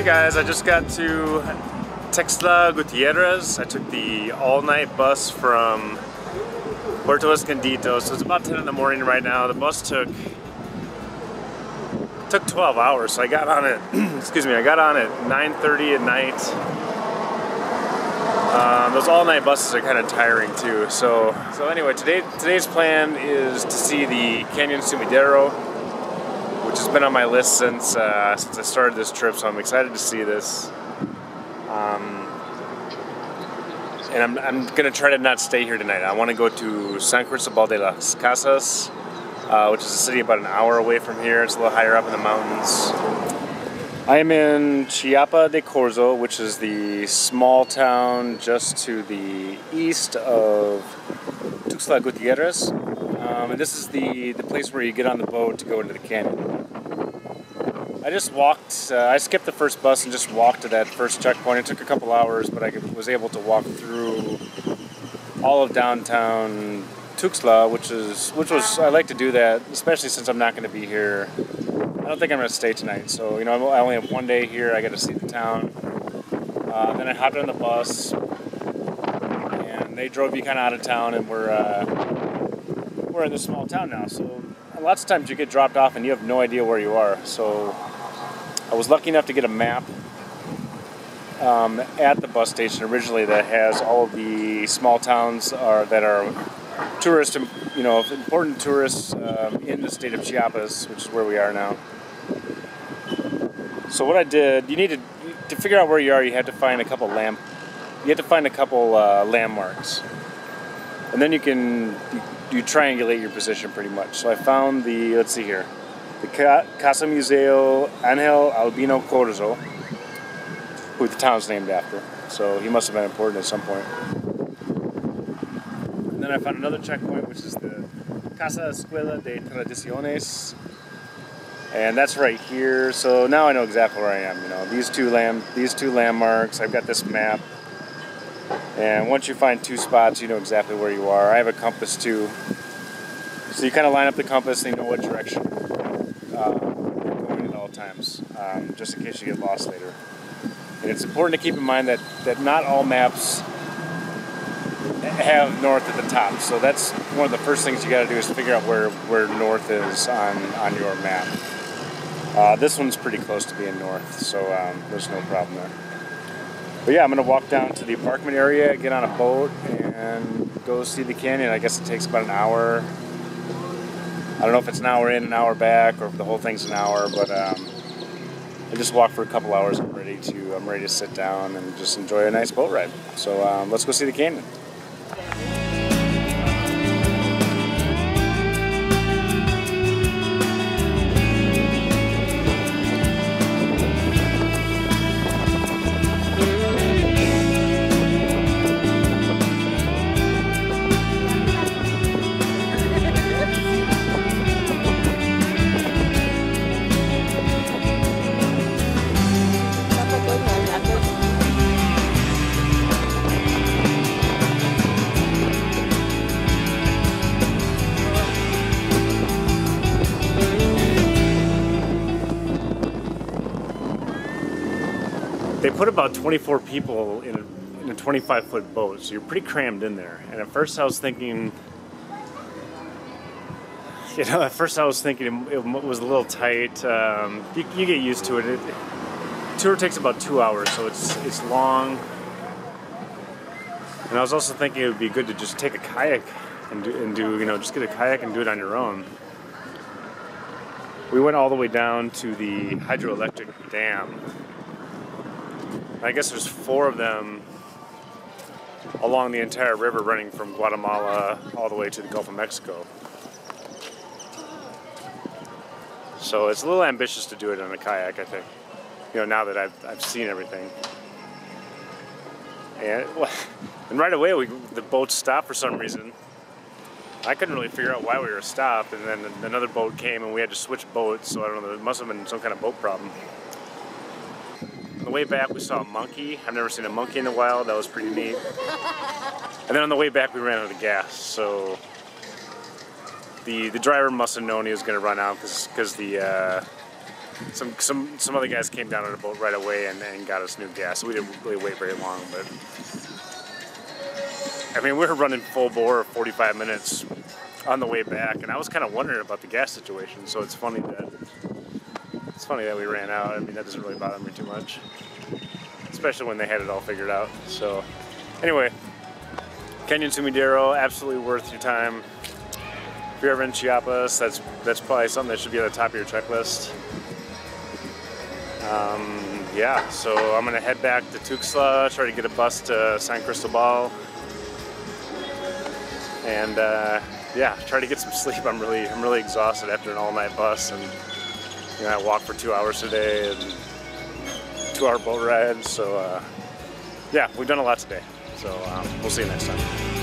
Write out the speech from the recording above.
Hey guys, I just got to Tuxtla Gutierrez. I took the all-night bus from Puerto Escondido, so it's about 10 in the morning right now. The bus took 12 hours, so I got on it, excuse me, I got on at 9:30 at night. Those all-night buses are kind of tiring too. So anyway, today's plan is to see the Canyon Sumidero, which has been on my list since I started this trip, so I'm excited to see this. And I'm going to try to not stay here tonight. I want to go to San Cristobal de las Casas, which is a city about an hour away from here. It's a little higher up in the mountains. I am in Chiapa de Corzo, which is the small town just to the east of Tuxtla Gutierrez. And this is the place where you get on the boat to go into the canyon. I just walked, I skipped the first bus and just walked to that first checkpoint. It took a couple hours, but I was able to walk through all of downtown Tuxtla, which was, I like to do that, especially since I'm not going to be here. I don't think I'm going to stay tonight, so, you know, I only have one day here. I got to see the town. Then I hopped on the bus, and they drove you kind of out of town, and we're in this small town now. So lots of times you get dropped off and you have no idea where you are. So I was lucky enough to get a map at the bus station originally that has all of the small towns that are tourist, you know, important tourists in the state of Chiapas, which is where we are now. So what I did, you need to figure out where you are. You have to find a couple landmarks, and then you triangulate your position pretty much. So I found the, let's see here, the Casa Museo Angel Albino Corzo, who the town's named after. So he must have been important at some point. And then I found another checkpoint, which is the Casa Escuela de Tradiciones, and that's right here. So now I know exactly where I am. You know, these two landmarks. I've got this map. And once you find two spots, you know exactly where you are. I have a compass too. So you kind of line up the compass and you know what direction you're going at all times, just in case you get lost later. And it's important to keep in mind that not all maps have north at the top. So that's one of the first things you got to do is figure out where north is on your map. This one's pretty close to being north, so there's no problem there. But yeah, I'm going to walk down to the apartment area, get on a boat, and go see the canyon. I guess it takes about an hour. I don't know if it's an hour in, an hour back, or if the whole thing's an hour, but I just walked for a couple hours. I'm ready to sit down and just enjoy a nice boat ride. So let's go see the canyon. They put about 24 people in a 25-foot boat, so you're pretty crammed in there. And at first I was thinking, it was a little tight. You get used to it. The tour takes about 2 hours, so it's long. And I was also thinking it would be good to just take a kayak and just get a kayak and do it on your own. We went all the way down to the hydroelectric dam. I guess there's 4 of them along the entire river running from Guatemala all the way to the Gulf of Mexico. So it's a little ambitious to do it on a kayak, I think. You know, now that I've seen everything. And right away the boat stopped for some reason. I couldn't really figure out why we were stopped, and then another boat came and we had to switch boats, so I don't know, it must have been some kind of boat problem. On the way back we saw a monkey. I've never seen a monkey in the wild. That was pretty neat. And then on the way back we ran out of gas, so the driver must have known he was going to run out because the some other guys came down on a boat right away and got us new gas. So we didn't really wait very long, but I mean, we were running full bore 45 minutes on the way back, and I was kind of wondering about the gas situation. So it's funny that we ran out. I mean, that doesn't really bother me too much, especially when they had it all figured out. So anyway, Canyon Sumidero, absolutely worth your time. If you're ever in Chiapas, that's probably something that should be at the top of your checklist. Yeah, so I'm gonna head back to Tuxtla, try to get a bus to San Cristobal, and yeah, try to get some sleep. I'm really exhausted after an all-night bus, and you know, I walked for 2 hours today and 2-hour boat ride. So yeah, we've done a lot today. So we'll see you next time.